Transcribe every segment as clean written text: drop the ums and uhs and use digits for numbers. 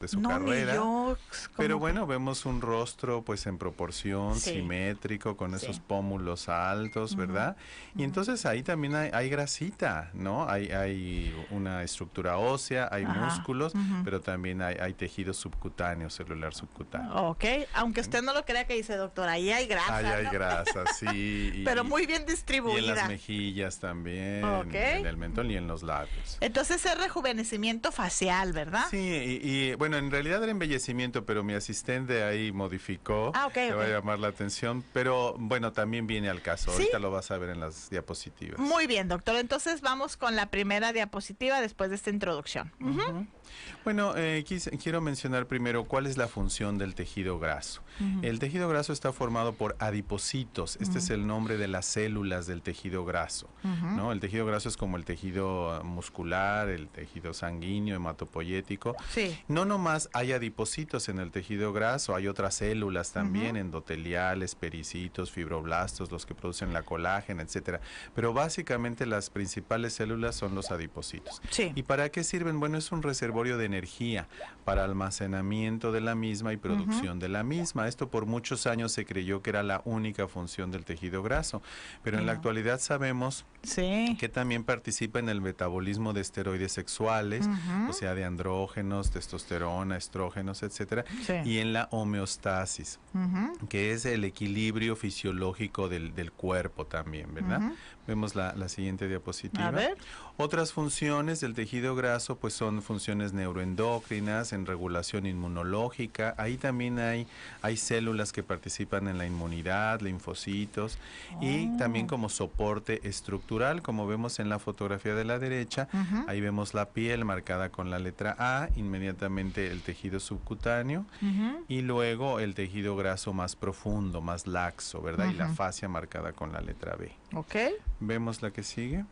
de su No, ni carrera. yo. Pero como bueno, vemos un rostro pues en proporción, Sí. simétrico, con esos Sí. pómulos altos, ¿verdad? Y entonces ahí también hay grasita, ¿no? Hay una estructura ósea, hay Ajá. músculos, pero también hay tejido subcutáneo, celular subcutáneo. Ok, aunque usted no lo crea, que dice, doctor, ahí hay grasa, Ahí hay ¿no? grasa, sí. Pero muy bien Y en las distribuida. mejillas también, Ok. en el mentón y en los labios. Entonces es rejuvenecimiento facial, ¿verdad? Sí, bueno, en realidad era embellecimiento, pero mi asistente ahí modificó, Ah, ok, le va a ok. llamar la atención, pero bueno, también viene al caso, Sí. ahorita lo vas a ver en las diapositivas. Muy bien, doctor. Entonces vamos con la primera diapositiva después de esta introducción. Ujú. Bueno, quiero mencionar primero cuál es la función del tejido graso. El tejido graso está formado por adipocitos. Este es el nombre de las células del tejido graso, ¿no? El tejido graso es como el tejido muscular, el tejido sanguíneo, hematopoyético. Sí. No nomás hay adipocitos en el tejido graso, hay otras células también, endoteliales, pericitos, fibroblastos, los que producen la colágena, etcétera. Pero básicamente las principales células son los adipocitos. Sí. ¿Y para qué sirven? Bueno, es un reservorio de energía para almacenamiento de la misma y producción de la misma. Esto por muchos años se creyó que era la única función del tejido graso, pero en la actualidad sabemos Sí. que también participa en el metabolismo de esteroides sexuales, o sea, de andrógenos, testosterona, estrógenos, etcétera, Sí. y en la homeostasis, que es el equilibrio fisiológico del cuerpo también, ¿verdad? Vemos la siguiente diapositiva. A ver. Otras funciones del tejido graso pues son funciones neuroendocrinas, en regulación inmunológica. Ahí también hay células que participan en la inmunidad, linfocitos, y también como soporte estructural, como vemos en la fotografía de la derecha. Ahí vemos la piel marcada con la letra A, inmediatamente el tejido subcutáneo, y luego el tejido graso más profundo, más laxo, ¿verdad? Y la fascia marcada con la letra B. Ok. Vemos la que sigue.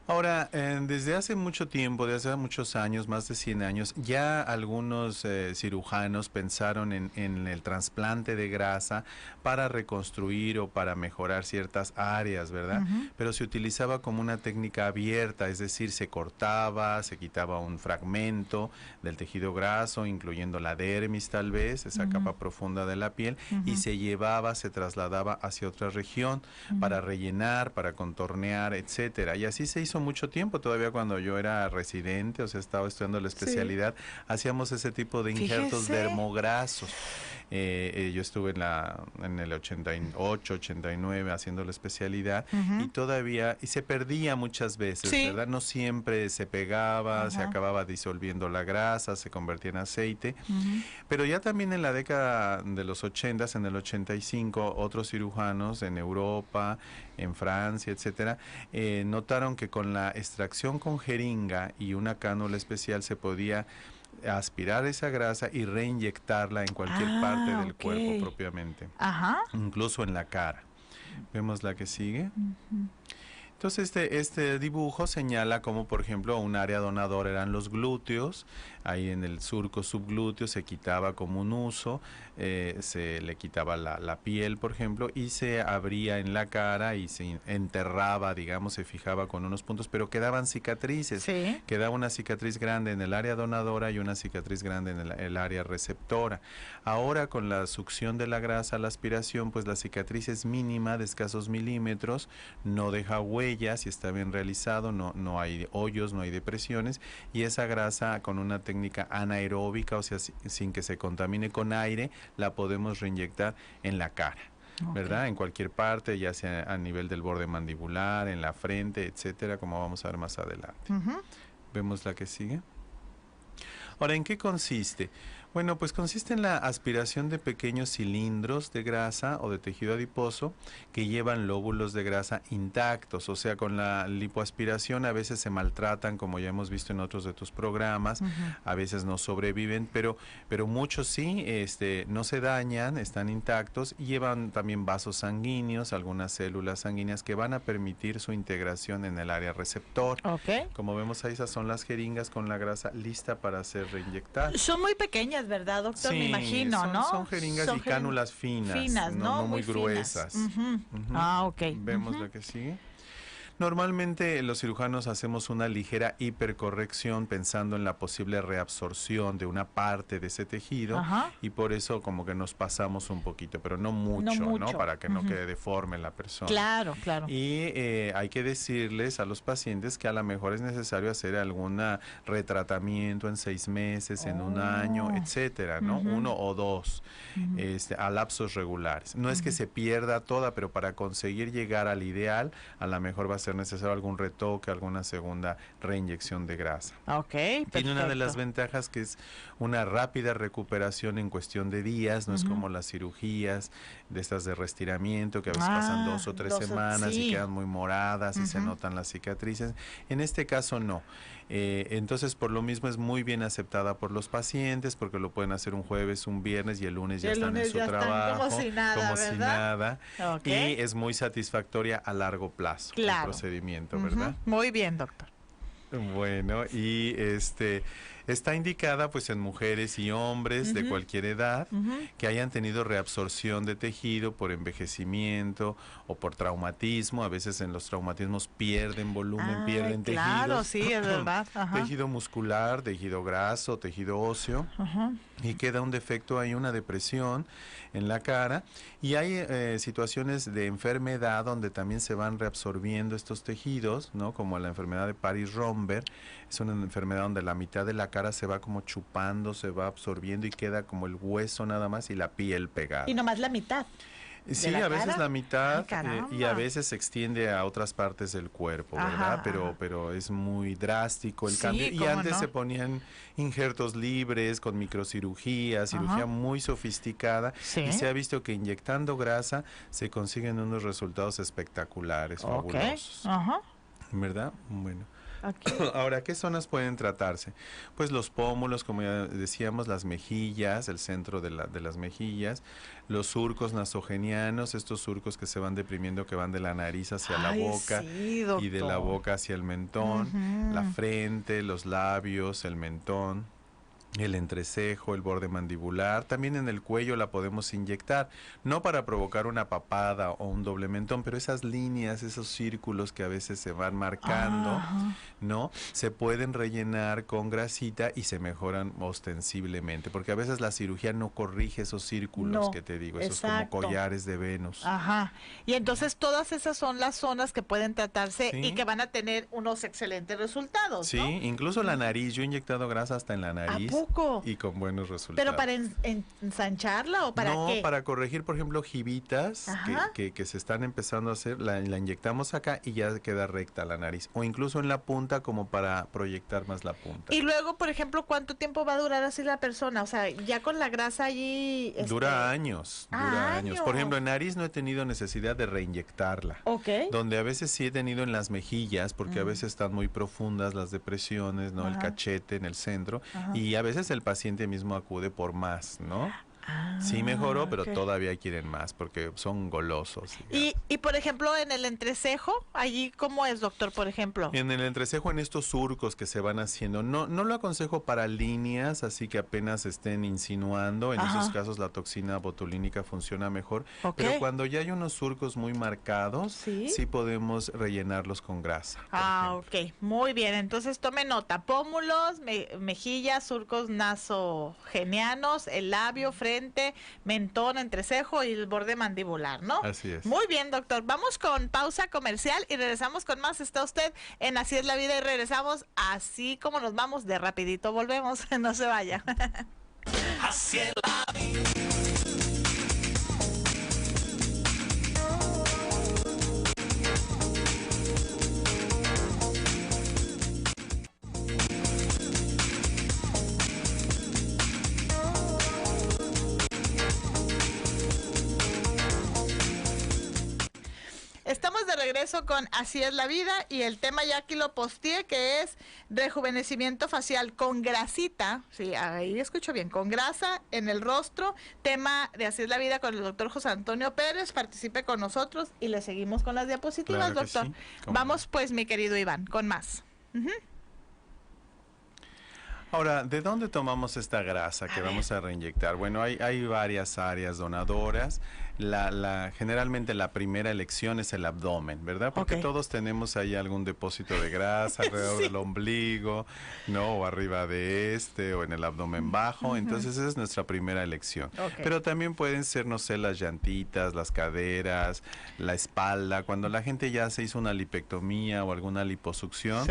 Ahora, desde hace mucho tiempo, desde hace muchos años, más de 100 años, ya algunos cirujanos pensaron en el trasplante de grasa para reconstruir o para mejorar ciertas áreas, ¿verdad? Pero se utilizaba como una técnica abierta, es decir, se cortaba, se quitaba un fragmento del tejido graso, incluyendo la dermis tal vez, esa capa profunda de la piel, y se llevaba, se trasladaba hacia otra región para rellenar, para contornear, etcétera. Y así se hizo mucho tiempo, todavía cuando yo era residente, o sea, estaba estudiando la especialidad, hacíamos ese tipo de injertos Fíjese. dermograsos. Yo estuve en el 88, 89 haciendo la especialidad y todavía, y se perdía muchas veces, Sí. ¿verdad? No siempre se pegaba, se acababa disolviendo la grasa, se convertía en aceite. Pero ya también en la década de los 80, en el 85, otros cirujanos en Europa, en Francia, etcétera, notaron que con la extracción con jeringa y una cánula especial se podía aspirar esa grasa y reinyectarla en cualquier parte del cuerpo propiamente, incluso en la cara. Vemos la que sigue. Entonces este dibujo señala como, por ejemplo, un área donadora eran los glúteos. Ahí en el surco subglúteo se quitaba como un uso, se le quitaba la piel, por ejemplo, y se abría en la cara y se enterraba, digamos, se fijaba con unos puntos, pero quedaban cicatrices. Sí. Quedaba una cicatriz grande en el área donadora y una cicatriz grande en el área receptora. Ahora, con la succión de la grasa, la aspiración, pues la cicatriz es mínima, de escasos milímetros, no deja huellas y está bien realizado, no hay hoyos, no hay depresiones, y esa grasa con una técnica anaeróbica, o sea, sin que se contamine con aire, la podemos reinyectar en la cara, ¿verdad? En cualquier parte, ya sea a nivel del borde mandibular, en la frente, etcétera, como vamos a ver más adelante. Vemos la que sigue. Ahora, ¿en qué consiste? Bueno, pues consiste en la aspiración de pequeños cilindros de grasa o de tejido adiposo que llevan lóbulos de grasa intactos, o sea, con la lipoaspiración a veces se maltratan, como ya hemos visto en otros de tus programas, a veces no sobreviven, pero muchos sí, no se dañan, están intactos y llevan también vasos sanguíneos, algunas células sanguíneas que van a permitir su integración en el área receptor. Como vemos ahí, esas son las jeringas con la grasa lista para ser reinyectada. Son muy pequeñas, ¿verdad, doctor? Sí, Me imagino, ¿no? Son jeringas y cánulas finas, finas, ¿no? no muy gruesas. Ah, ok. Vemos la que sigue. Normalmente los cirujanos hacemos una ligera hipercorrección pensando en la posible reabsorción de una parte de ese tejido Ajá. y por eso como que nos pasamos un poquito, pero no mucho, No ¿no? mucho. Para que no quede deforme la persona. Claro, claro. Y hay que decirles a los pacientes que a lo mejor es necesario hacer algún retratamiento en 6 meses, en un año, etcétera, ¿no? 1 o 2, a lapsos regulares. No es que se pierda toda, pero para conseguir llegar al ideal, a lo mejor va a ser necesario algún retoque, alguna segunda reinyección de grasa. Ok, perfecto. Tiene una de las ventajas que es una rápida recuperación en cuestión de días, no es como las cirugías de estas de reestiramiento que a veces pasan 2 o 3 semanas y quedan muy moradas y se notan las cicatrices. En este caso no. Entonces por lo mismo es muy bien aceptada por los pacientes porque lo pueden hacer un jueves, un viernes y el lunes ya están en su trabajo como si nada, como si nada. Okay. Y es muy satisfactoria a largo plazo el procedimiento, ¿verdad? Muy bien, doctor. Bueno, y está indicada pues en mujeres y hombres de cualquier edad que hayan tenido reabsorción de tejido por envejecimiento o por traumatismo. A veces en los traumatismos pierden volumen, pierden tejidos. Claro, sí, es verdad. Tejido muscular, tejido graso, tejido óseo. Y queda un defecto, hay una depresión en la cara y hay situaciones de enfermedad donde también se van reabsorbiendo estos tejidos, ¿no? Como la enfermedad de Paris-Romberg, es una enfermedad donde la mitad de la cara se va como chupando, se va absorbiendo y queda como el hueso nada más y la piel pegada. Y nomás la mitad. Sí, a veces la mitad y a Ay, veces se extiende a otras partes del cuerpo, ¿verdad? Pero es muy drástico el cambio. Y ¿cómo antes no? se ponían injertos libres con microcirugía, cirugía muy sofisticada. Sí. Y se ha visto que inyectando grasa se consiguen unos resultados espectaculares, fabulosos. ¿Verdad? Bueno. Ahora, ¿qué zonas pueden tratarse? Pues los pómulos, como ya decíamos, las mejillas, el centro de las mejillas, los surcos nasogenianos, estos surcos que se van deprimiendo, que van de la nariz hacia la boca y de la boca hacia el mentón, la frente, los labios, el mentón. El entrecejo, el borde mandibular, también en el cuello la podemos inyectar, no para provocar una papada o un doble mentón, pero esas líneas, esos círculos que a veces se van marcando, ¿no? Se pueden rellenar con grasita y se mejoran ostensiblemente, porque a veces la cirugía no corrige esos círculos que te digo, esos como collares de Venus. Y entonces todas esas son las zonas que pueden tratarse y que van a tener unos excelentes resultados, Sí, ¿no? incluso la nariz, yo he inyectado grasa hasta en la nariz. ¿A poco? Y con buenos resultados. ¿Pero para ensancharla o para qué? No, para corregir, por ejemplo, jibitas que se están empezando a hacer, la inyectamos acá y ya queda recta la nariz. O incluso en la punta como para proyectar más la punta. Y luego, por ejemplo, ¿cuánto tiempo va a durar así la persona? O sea, ya con la grasa allí... Dura años, dura años. Por ejemplo, en nariz no he tenido necesidad de reinyectarla. Donde a veces sí he tenido en las mejillas, porque a veces están muy profundas las depresiones, ¿no? El cachete en el centro. Y a veces el paciente mismo acude por más, ¿no? Sí mejoró, pero todavía quieren más porque son golosos. Y por ejemplo, en el entrecejo, allí ¿cómo es, doctor, por ejemplo? En el entrecejo, en estos surcos que se van haciendo, no lo aconsejo para líneas, así que apenas estén insinuando. En esos casos la toxina botulínica funciona mejor. Pero cuando ya hay unos surcos muy marcados, sí podemos rellenarlos con grasa. Muy bien. Entonces tome nota. Pómulos, mejillas, surcos nasogenianos, el labio, frente, mentón, entrecejo y el borde mandibular, ¿no? Así es. Muy bien, doctor. Vamos con pausa comercial y regresamos con más. Está usted en Así es la vida y regresamos así como nos vamos de rapidito. Volvemos, no se vaya. Así es la vida. Estamos de regreso con Así es la vida y el tema ya aquí lo posteé, que es rejuvenecimiento facial con grasita, sí, ahí escucho bien, con grasa en el rostro, tema de Así es la vida con el doctor José Antonio Pérez. Participe con nosotros y le seguimos con las diapositivas, claro doctor. Sí. Vamos pues, mi querido Iván, con más. Ahora, ¿de dónde tomamos esta grasa que vamos a reinyectar? Bueno, hay varias áreas donadoras. generalmente la primera elección es el abdomen, ¿verdad? Porque todos tenemos ahí algún depósito de grasa alrededor del ombligo, ¿no? O arriba de o en el abdomen bajo. Entonces esa es nuestra primera elección. Pero también pueden ser, no sé, las llantitas, las caderas, la espalda. Cuando la gente ya se hizo una lipectomía o alguna liposucción,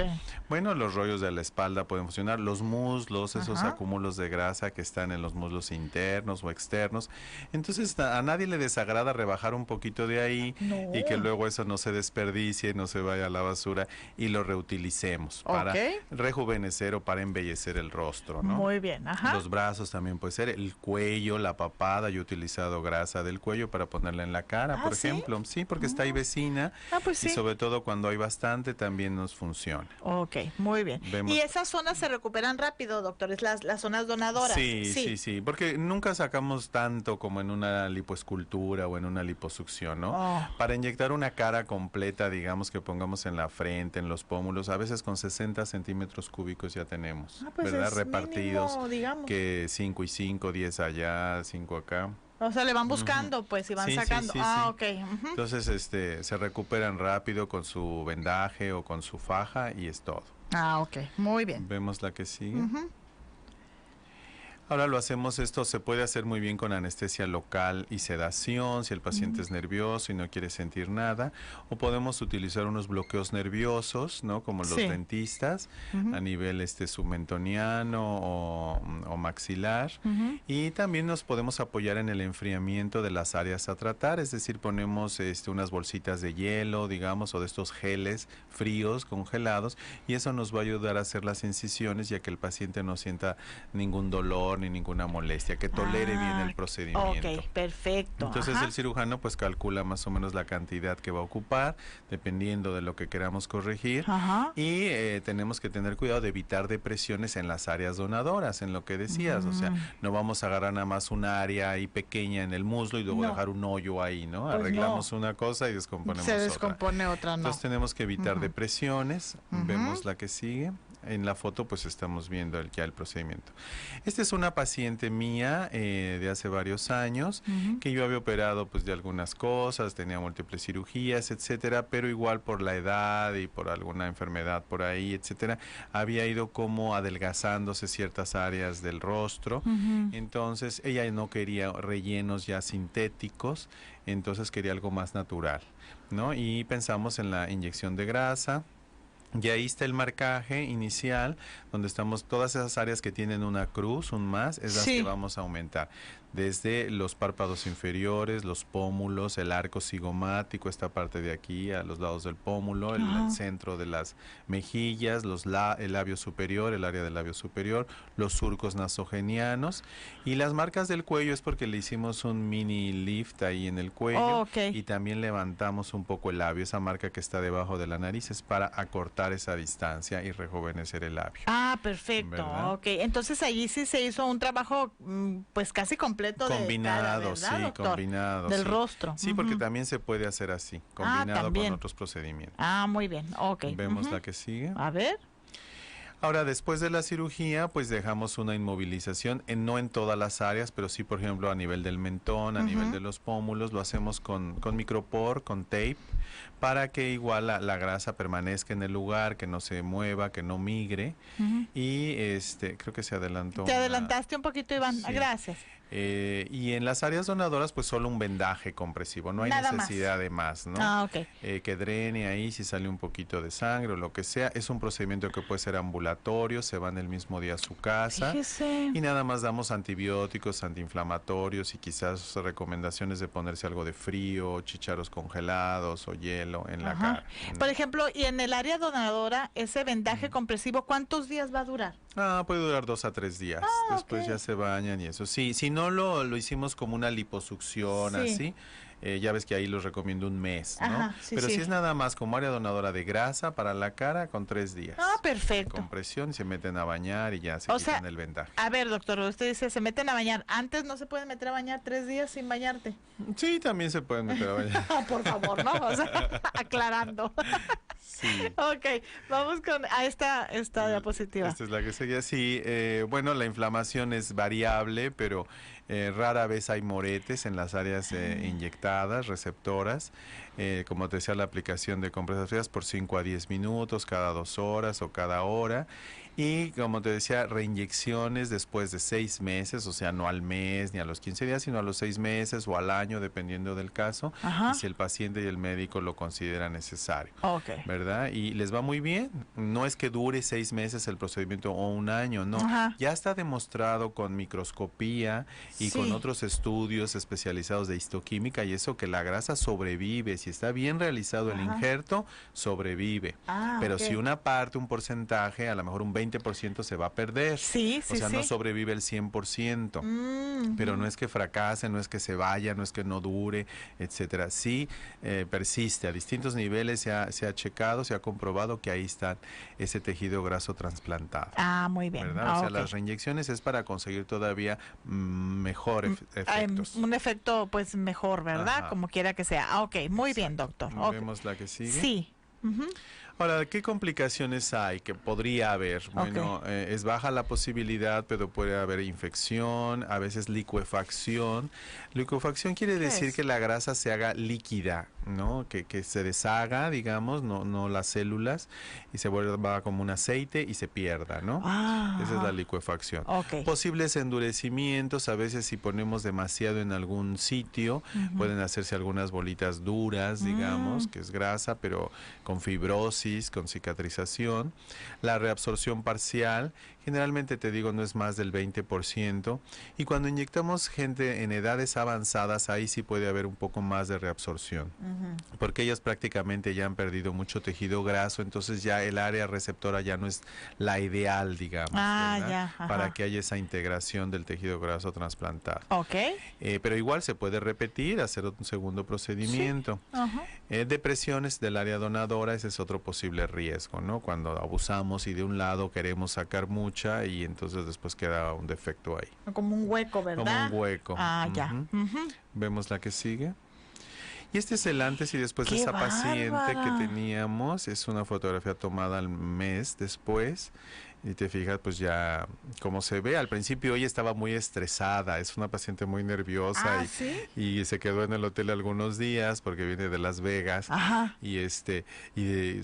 bueno, los rollos de la espalda pueden funcionar. Los muslos, esos acúmulos de grasa que están en los muslos internos o externos. Entonces a nadie le desagrada rebajar un poquito de ahí y que luego eso no se desperdicie, no se vaya a la basura y lo reutilicemos para rejuvenecer o para embellecer el rostro, ¿no? Muy bien, Los brazos también puede ser, el cuello, la papada. Yo he utilizado grasa del cuello para ponerla en la cara, por ejemplo. Sí, porque está ahí vecina y sobre todo cuando hay bastante también nos funciona. Ok, muy bien. ¿Y esas zonas se recuperan rápido, doctores? Las zonas donadoras. Sí, porque nunca sacamos tanto como en una lipoescultura o en una liposucción, ¿no? Para inyectar una cara completa, digamos que pongamos en la frente, en los pómulos, a veces con 60 centímetros cúbicos ya tenemos, ¿verdad? Repartidos, mínimo, digamos. Que 5 y 5, 10 allá, 5 acá. O sea, le van buscando, pues, y van sacando. Sí. Ok. Entonces, se recuperan rápido con su vendaje o con su faja y es todo. Ok. Muy bien. Vemos la que sigue. Ahora lo hacemos, esto se puede hacer muy bien con anestesia local y sedación, si el paciente es nervioso y no quiere sentir nada, o podemos utilizar unos bloqueos nerviosos, ¿no? Como los dentistas, a nivel submentoniano o maxilar, y también nos podemos apoyar en el enfriamiento de las áreas a tratar, es decir, ponemos unas bolsitas de hielo, digamos, o de estos geles fríos, congelados, y eso nos va a ayudar a hacer las incisiones, ya que el paciente no sienta ningún dolor ni ninguna molestia, que tolere bien el procedimiento. Ok, perfecto. Entonces el cirujano pues calcula más o menos la cantidad que va a ocupar, dependiendo de lo que queramos corregir, y tenemos que tener cuidado de evitar depresiones en las áreas donadoras, en lo que decías, o sea, no vamos a agarrar nada más una área ahí pequeña en el muslo y luego dejar un hoyo ahí, ¿no? Pues arreglamos una cosa y descomponemos otra. Se descompone otra, ¿no? Entonces tenemos que evitar depresiones. Vemos la que sigue. En la foto pues estamos viendo ya el procedimiento. Esta es una paciente mía de hace varios años que yo había operado pues de algunas cosas, tenía múltiples cirugías, etcétera, pero igual por la edad y por alguna enfermedad por ahí, etcétera, había ido como adelgazándose ciertas áreas del rostro. Entonces ella no quería rellenos ya sintéticos, entonces quería algo más natural, ¿no? Y pensamos en la inyección de grasa. Y ahí está el marcaje inicial, donde estamos todas esas áreas que tienen una cruz, un más, es las que vamos a aumentar. Desde los párpados inferiores, los pómulos, el arco cigomático, esta parte de aquí, a los lados del pómulo, el centro de las mejillas, el labio superior, el área del labio superior, los surcos nasogenianos. Y las marcas del cuello es porque le hicimos un mini lift ahí en el cuello. Y también levantamos un poco el labio. Esa marca que está debajo de la nariz es para acortar esa distancia y rejuvenecer el labio. Perfecto. ¿Verdad? Ok, entonces allí sí se hizo un trabajo pues casi completo combinado, de cara, ¿verdad, combinado del rostro. Sí, porque también se puede hacer así, combinado con otros procedimientos. Muy bien, ok. Vemos la que sigue. A ver. Ahora, después de la cirugía, pues dejamos una inmovilización, no en todas las áreas, pero sí, por ejemplo, a nivel del mentón, a nivel de los pómulos, lo hacemos con micropor, con tape, para que igual la grasa permanezca en el lugar, que no se mueva, que no migre. Y creo que se adelantó. Te adelantaste un poquito, Iván. Gracias. Y en las áreas donadoras, pues solo un vendaje compresivo, no hay necesidad de más, ¿no? Que drene ahí si sale un poquito de sangre o lo que sea. Es un procedimiento que puede ser ambulatorio, se van el mismo día a su casa. Fíjese. Y nada más damos antibióticos, antiinflamatorios y quizás recomendaciones de ponerse algo de frío, chícharos congelados o hielo en la cara. Por ejemplo, y en el área donadora, ese vendaje compresivo, ¿cuántos días va a durar? Puede durar 2 a 3 días. Después ya se bañan y eso. Sí, si no lo hicimos como una liposucción así, ya ves que ahí los recomiendo un mes, ¿no? Pero si es nada más como área donadora de grasa para la cara, con 3 días. Perfecto. Compresión, se meten a bañar y ya se quitan el vendaje. A ver, doctor, usted dice, se meten a bañar. Antes no se pueden meter a bañar 3 días sin bañarte. Sí, también se pueden meter a bañar. Por favor, ¿no? O sea, aclarando. Sí. Ok, vamos con esta diapositiva. Esta es la que seguía. Sí, bueno, la inflamación es variable, pero Rara vez hay moretes en las áreas inyectadas, receptoras. Como te decía, la aplicación de compresas frías por 5 a 10 minutos, cada 2 horas o cada hora. Y como te decía, reinyecciones después de 6 meses, o sea, no al mes ni a los 15 días, sino a los 6 meses o al año, dependiendo del caso, Ajá. y si el paciente y el médico lo consideran necesario. Ok. ¿Verdad? Y les va muy bien. No es que dure 6 meses el procedimiento o un año, no. Ajá. Ya está demostrado con microscopía y Sí. con otros estudios especializados de histoquímica y eso, que la grasa sobrevive. Si está bien realizado el Ajá. injerto, sobrevive. Pero ok. si una parte, un porcentaje, a lo mejor un 20% se va a perder. Sí, O sí, sea, sí. no sobrevive el 100%. Pero Ujú. no es que fracase, no es que se vaya, no es que no dure, etcétera. Sí persiste a distintos niveles, se ha checado, se ha comprobado que ahí está ese tejido graso trasplantado. Ah, muy bien. ¿Verdad? O sea, las reinyecciones es para conseguir todavía mejor efectos. Un efecto pues mejor, ¿verdad? Ajá. Como quiera que sea. Ah, ok, muy bien, doctor. Ok. Vemos la que sigue. Sí. Ujú. Ahora, ¿qué complicaciones hay que podría haber? Bueno, es baja la posibilidad, pero puede haber infección, a veces licuefacción. Licuefacción quiere ¿Qué decir es? que la grasa se haga líquida, ¿no? Que se deshaga, digamos, no las células, y se vuelva como un aceite y se pierda, ¿no? Ah, Esa es la ajá. licuefacción. Ok. Posibles endurecimientos, a veces si ponemos demasiado en algún sitio, Ujú. pueden hacerse algunas bolitas duras, digamos, Mm. que es grasa, pero con fibrosis, con cicatrización. La reabsorción parcial, generalmente te digo, no es más del 20%. Y cuando inyectamos gente en edades avanzadas, ahí sí puede haber un poco más de reabsorción, Ujú. porque ellas prácticamente ya han perdido mucho tejido graso, entonces ya el área receptora ya no es la ideal, digamos, Ah, ¿verdad? ya, ajá. Para que haya esa integración del tejido graso trasplantado. Ok. Pero igual se puede repetir, hacer un segundo procedimiento. Ajá. Depresiones del área donadora, ese es otro posible riesgo, ¿no? Cuando abusamos y de un lado queremos sacar mucha y entonces después queda un defecto ahí. Como un hueco, ¿verdad? Como un hueco. Ah, ya. Ujú. Ujú. Vemos la que sigue. Y este es el antes y después de ¡Qué esa paciente bárbara! que teníamos. Es una fotografía tomada al mes después. Y te fijas, pues ya como se ve. Al principio ella estaba muy estresada. Es una paciente muy nerviosa Ah, ¿sí? y se quedó en el hotel algunos días porque viene de Las Vegas. Ajá. Y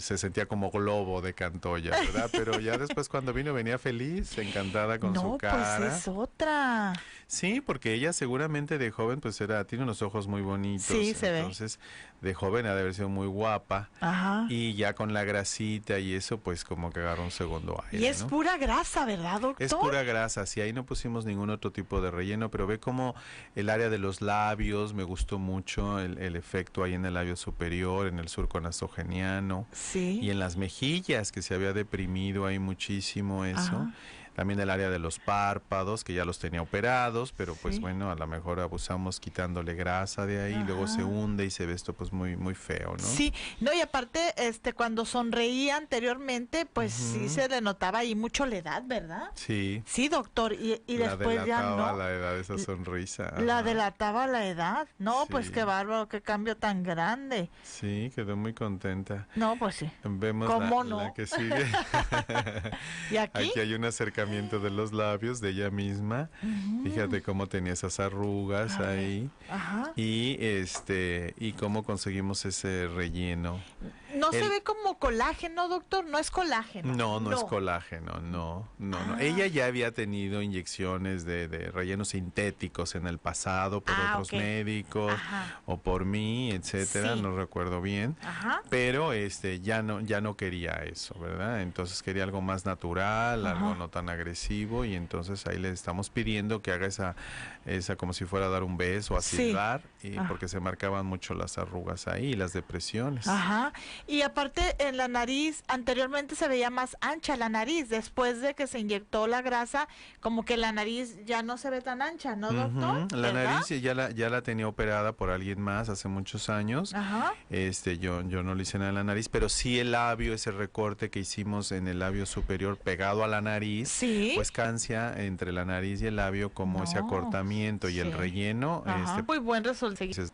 se sentía como globo de Cantoya, ¿verdad? Pero ya después cuando vino venía feliz, encantada con su No, cara. pues es otra. Sí, porque ella seguramente de joven pues tiene unos ojos muy bonitos. Sí, se ve. Entonces, de joven ha de haber sido muy guapa. Ajá. Y ya con la grasita y eso, pues como que agarró un segundo aire, Y es ¿no? pura grasa, ¿verdad, doctor? Es pura grasa, sí, ahí no pusimos ningún otro tipo de relleno, pero ve como el área de los labios, me gustó mucho el efecto ahí en el labio superior, en el surco nasogeniano, Sí. y en las mejillas, que se había deprimido ahí muchísimo eso. Ajá. También el área de los párpados, que ya los tenía operados, pero pues Sí. bueno, a lo mejor abusamos quitándole grasa de ahí, luego se Ajá. hunde y se ve esto pues muy, muy feo, ¿no? Sí, no, y aparte, cuando sonreía anteriormente, pues sí Ujú. se le notaba ahí mucho la edad, ¿verdad? Sí. Sí, doctor, y La después ya delataba no. la edad de esa sonrisa. La ajá. delataba la edad. No, pues Sí. qué bárbaro, qué cambio tan grande. Sí, quedó muy contenta. No, pues sí. Vemos ¿Cómo la no? que sigue. ¿Y aquí? Aquí hay un acercamiento de los labios de ella misma. Fíjate cómo tenía esas arrugas A ver. ahí. Ajá. Y cómo conseguimos ese relleno. No se el- ve como colágeno, doctor, no es colágeno. No es colágeno, no. Ah. Ella ya había tenido inyecciones de rellenos sintéticos en el pasado por Ah, otros ok. médicos Ajá. o por mí, etcétera, Sí. no recuerdo bien. Ajá. Pero ya no quería eso, ¿verdad? Entonces quería algo más natural, Ajá. algo no tan agresivo, y entonces ahí le estamos pidiendo que haga esa como si fuera a dar un beso, a Sí. silbar, Ah. porque se marcaban mucho las arrugas ahí y las depresiones. Ajá. Y aparte en la nariz, anteriormente se veía más ancha la nariz, después de que se inyectó la grasa, como que la nariz ya no se ve tan ancha, ¿no, doctor? Ujú. La ¿Verdad? nariz ya la tenía operada por alguien más hace muchos años. Ajá. Yo no le hice nada en la nariz, pero sí el labio, ese recorte que hicimos en el labio superior pegado a la nariz, Sí. pues cancia entre la nariz y el labio como ese No, acortamiento y el sí. Ajá. relleno, Muy buen resultado. dices,